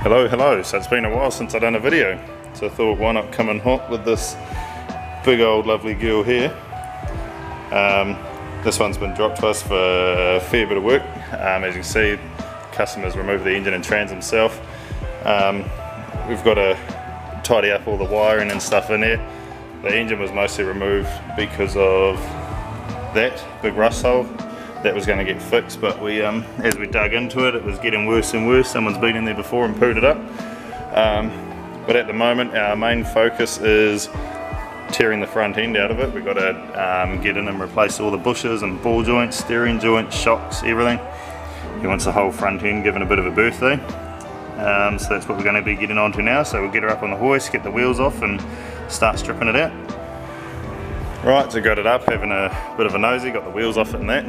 Hello, so it's been a while since I've done a video, so I thought why not come in hot with this big old lovely girl here. This one's been dropped to us for a fair bit of work. As you can see, customers removed the engine and trans himself. We've got to tidy up all the wiring and stuff in there. The engine was mostly removed because of that big rust hole that was going to get fixed, but we as we dug into it, it was getting worse and worse. Someone's been in there before and pooed it up. But at the moment our main focus is tearing the front end out of it. We've got to get in and replace all the bushes and ball joints, steering joints, shocks, everything. He wants the whole front end given a bit of a birthday. So that's what we're going to be getting onto now. So we'll get her up on the hoist, get the wheels off and start stripping it out. Right, so got it up, having a bit of a nosy, got the wheels off it and that.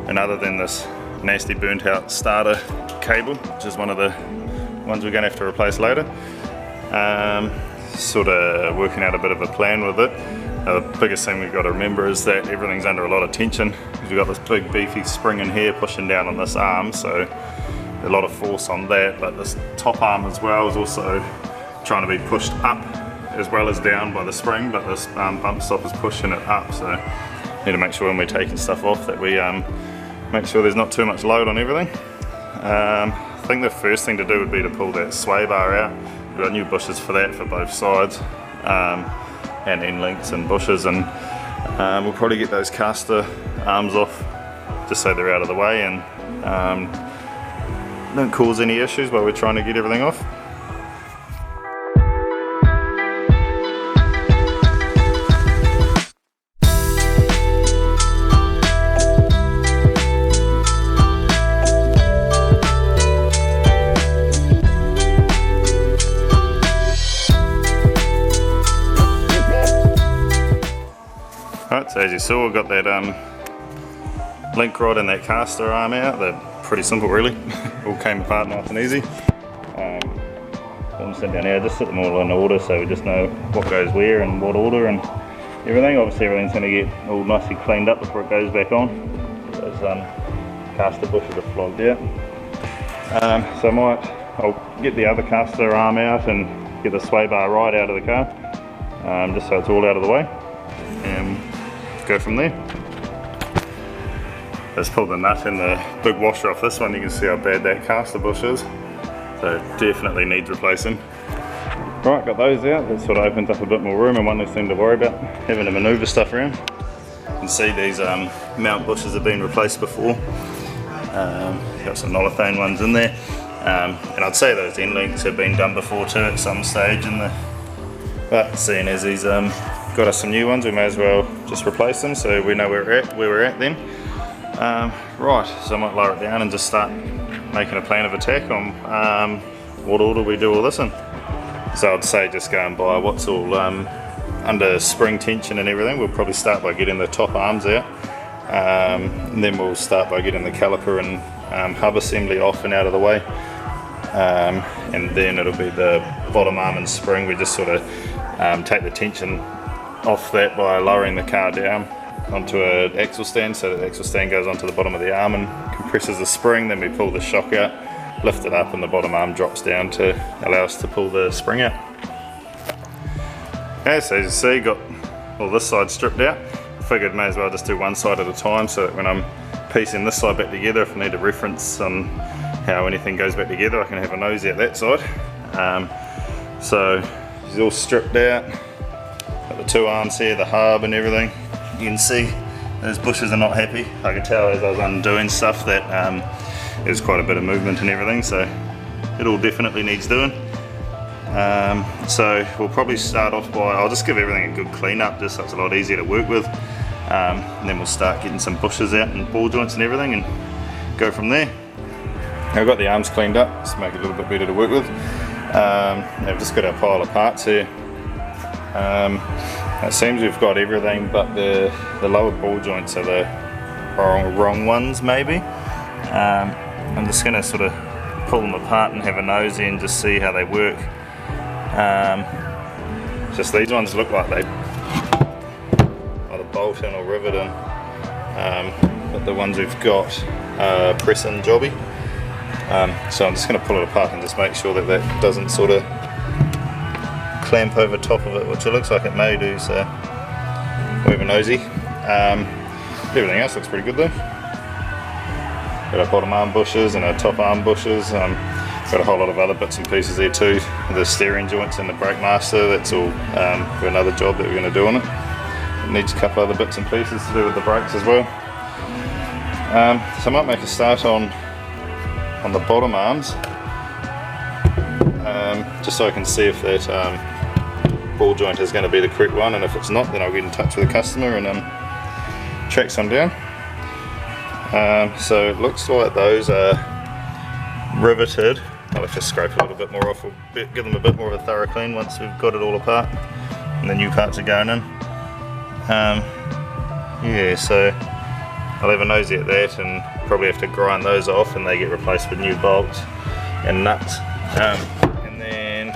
And other than this nasty burnt out starter cable, which is one of the ones we're going to have to replace later, sort of working out a bit of a plan with it. The biggest thing we've got to remember is that everything's under a lot of tension. We've got this big beefy spring in here pushing down on this arm, so a lot of force on that, but this top arm as well is also trying to be pushed up as well as down by the spring, but this bump stop is pushing it up, so need to make sure when we're taking stuff off that we make sure there's not too much load on everything. I think the first thing to do would be to pull that sway bar out. We've got new bushes for that for both sides, and end links and bushes, and we'll probably get those caster arms off just so they're out of the way and don't cause any issues while we're trying to get everything off. Right, so as you saw, we've got that link rod and that caster arm out. They're pretty simple really, all came apart nice and easy. I'm sitting down here, just set them all in order so we just know what goes where and what order and everything. Obviously everything's going to get all nicely cleaned up before it goes back on. Those caster bushes are flogged out. So I'll get the other caster arm out and get the sway bar right out of the car, just so it's all out of the way, and go from there. Let's pull the nut and the big washer off this one. You can see how bad that caster bush is, so it definitely needs replacing. Right, got those out. That sort of opens up a bit more room and one less thing to worry about having to manoeuvre stuff around. You can see these mount bushes have been replaced before. Got some Nolithane ones in there, and I'd say those end links have been done before too at some stage in the, but seeing as he's got us some new ones, we may as well just replace them so we know where we're at then. Right, so I might lower it down and just start making a plan of attack on what order we do all this in. So I'd say just going by what's all under spring tension and everything. We'll probably start by getting the top arms out, and then we'll start by getting the caliper and hub assembly off and out of the way, and then it'll be the bottom arm and spring. We just sort of take the tension off that by lowering the car down onto an axle stand, so the axle stand goes onto the bottom of the arm and compresses the spring. Then we pull the shock out, lift it up, and the bottom arm drops down to allow us to pull the spring out. Okay, so as you see, got all this side stripped out. Figured may as well just do one side at a time, so that when I'm piecing this side back together, if I need a reference on how anything goes back together, I can have a nosy at that side. So it's all stripped out. Got the two arms here, the hub and everything. You can see those bushes are not happy. I could tell as I was undoing stuff that there's quite a bit of movement and everything, so it all definitely needs doing. So we'll probably start off by, I'll just give everything a good clean up just so it's a lot easier to work with, and then we'll start getting some bushes out and ball joints and everything and go from there. I've got the arms cleaned up just to make it a little bit better to work with. I've just got our pile of parts here. It seems we've got everything but the lower ball joints are the wrong ones maybe. I'm just going to sort of pull them apart and have a nosy and just see how they work. Just these ones look like they either bolt in or rivet in, but the ones we've got are press-in jobby. So I'm just going to pull it apart and just make sure that that doesn't sort of clamp over top of it, which it looks like it may do, so we'll have a nosy. Everything else looks pretty good though. Got our bottom arm bushes and our top arm bushes. Got a whole lot of other bits and pieces there too. The steering joints and the brake master, that's all for another job that we're going to do on it. It needs a couple other bits and pieces to do with the brakes as well. So I might make a start on the bottom arms, just so I can see if that ball joint is going to be the correct one, and if it's not, then I'll get in touch with the customer and track some down. So it looks like those are riveted. I'll have to scrape a little bit more off, we'll give them a bit more of a thorough clean once we've got it all apart and the new parts are going in. Yeah, so I'll have a nosy at that and probably have to grind those off, and they get replaced with new bolts and nuts. And then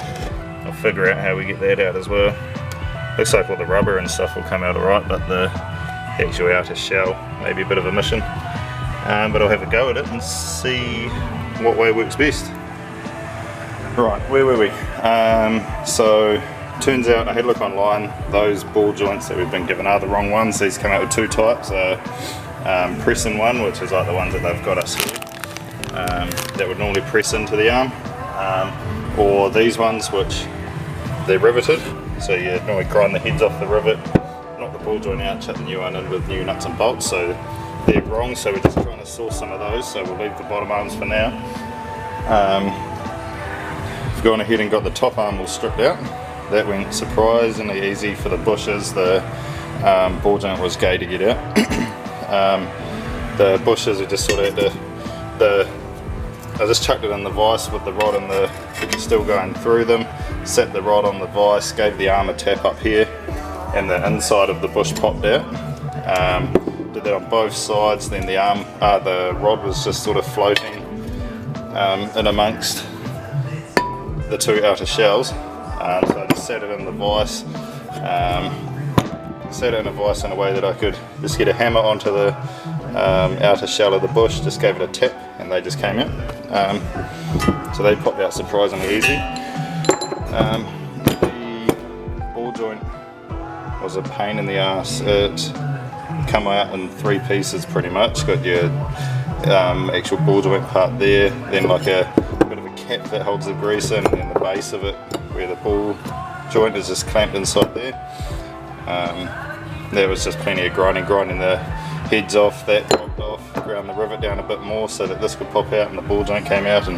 I'll figure out how we get that out as well. Looks like all the rubber and stuff will come out alright, but the actual outer shell may be a bit of a mission. But I'll have a go at it and see what way works best. Right, where were we? So turns out I had a look online, those ball joints that we've been given are the wrong ones. These come out with two types, press-in one, which is like the ones that they've got us here, that would normally press into the arm, or these ones which they're riveted, so you normally grind the heads off the rivet, knock the ball joint out, chuck the new one in with new nuts and bolts, so they're wrong, so we're just trying to source some of those, so we'll leave the bottom arms for now. We've gone ahead and got the top arm all stripped out. That went surprisingly easy for the bushes. The ball joint was gay to get out. The bushes we just sort of had to, I just chucked it in the vise with the rod and the still going through them, set the rod on the vise, gave the arm a tap up here, and the inside of the bush popped out. Did that on both sides, then the rod was just sort of floating in amongst the two outer shells. So I just set it in the vise, set it in a vise in a way that I could just get a hammer onto the outer shell of the bush, just gave it a tap and they just came out. So they popped out surprisingly easy. The ball joint was a pain in the ass. It come out in three pieces pretty much. Got your actual ball joint part there, then like a bit of a cap that holds the grease in, and then the base of it where the ball joint is just clamped inside there. There was just plenty of grinding the heads off, that popped off, ground the rivet down a bit more so that this could pop out and the ball joint came out, and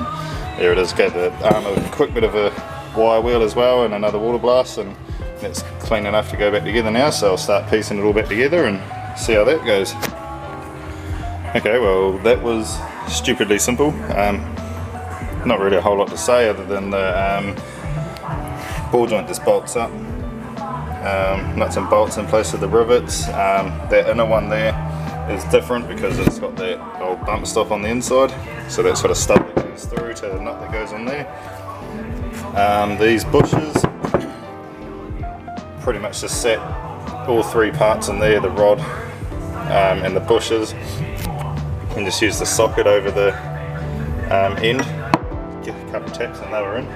there it is. Gave the arm a quick bit of a wire wheel as well and another water blast, and it's clean enough to go back together now, so I'll start piecing it all back together and see how that goes. Okay, well that was stupidly simple. Not really a whole lot to say other than the ball joint just bolts up. Nuts and bolts in place of the rivets. That inner one there is different because it's got that old bump stop on the inside, so that sort of stub that goes through to the nut that goes on there. These bushes pretty much just set all three parts in there, the rod and the bushes, and just use the socket over the end, get a couple of taps and they were in.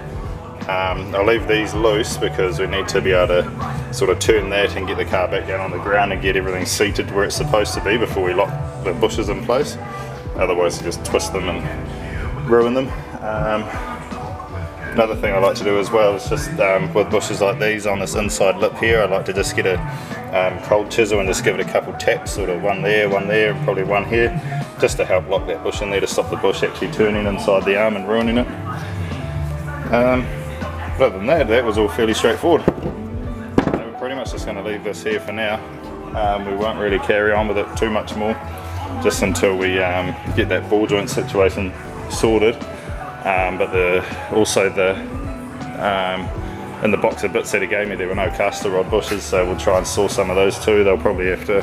I'll leave these loose because we need to be able to sort of turn that and get the car back down on the ground and get everything seated where it's supposed to be before we lock the bushes in place. Otherwise you just twist them and ruin them. Another thing I like to do as well is just with bushes like these on this inside lip here, I like to just get a cold chisel and just give it a couple taps, sort of one there and probably one here, just to help lock that bush in there to stop the bush actually turning inside the arm and ruining it. Other than that, that was all fairly straightforward. So we're pretty much just going to leave this here for now. We won't really carry on with it too much more, just until we get that ball joint situation sorted. But in the box of bits that he gave me, there were no caster rod bushes, so we'll try and source some of those too. They'll probably have to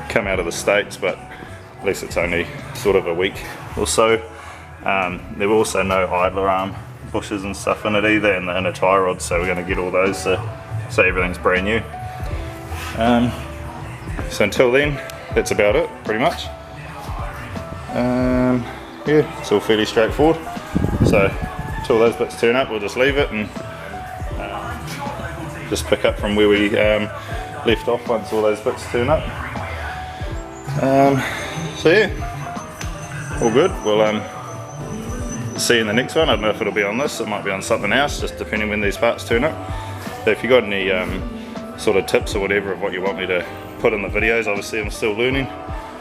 come out of the States, but at least it's only sort of a week or so. There were also no idler arm bushes and stuff in it either, and the inner tie rods, so we're going to get all those so everything's brand new. So until then, that's about it pretty much. Yeah, it's all fairly straightforward. So until those bits turn up, we'll just leave it and just pick up from where we left off once all those bits turn up. So yeah, all good. We'll see you in the next one. I don't know if it'll be on this, it might be on something else, just depending when these parts turn up. So if you got any sort of tips or whatever of what you want me to put in the videos, obviously I'm still learning,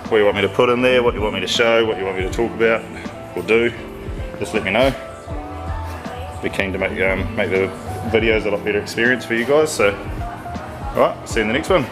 what you want me to put in there, what you want me to show, what you want me to talk about or do, just let me know. Be keen to make the videos a lot better experience for you guys. So alright, see you in the next one.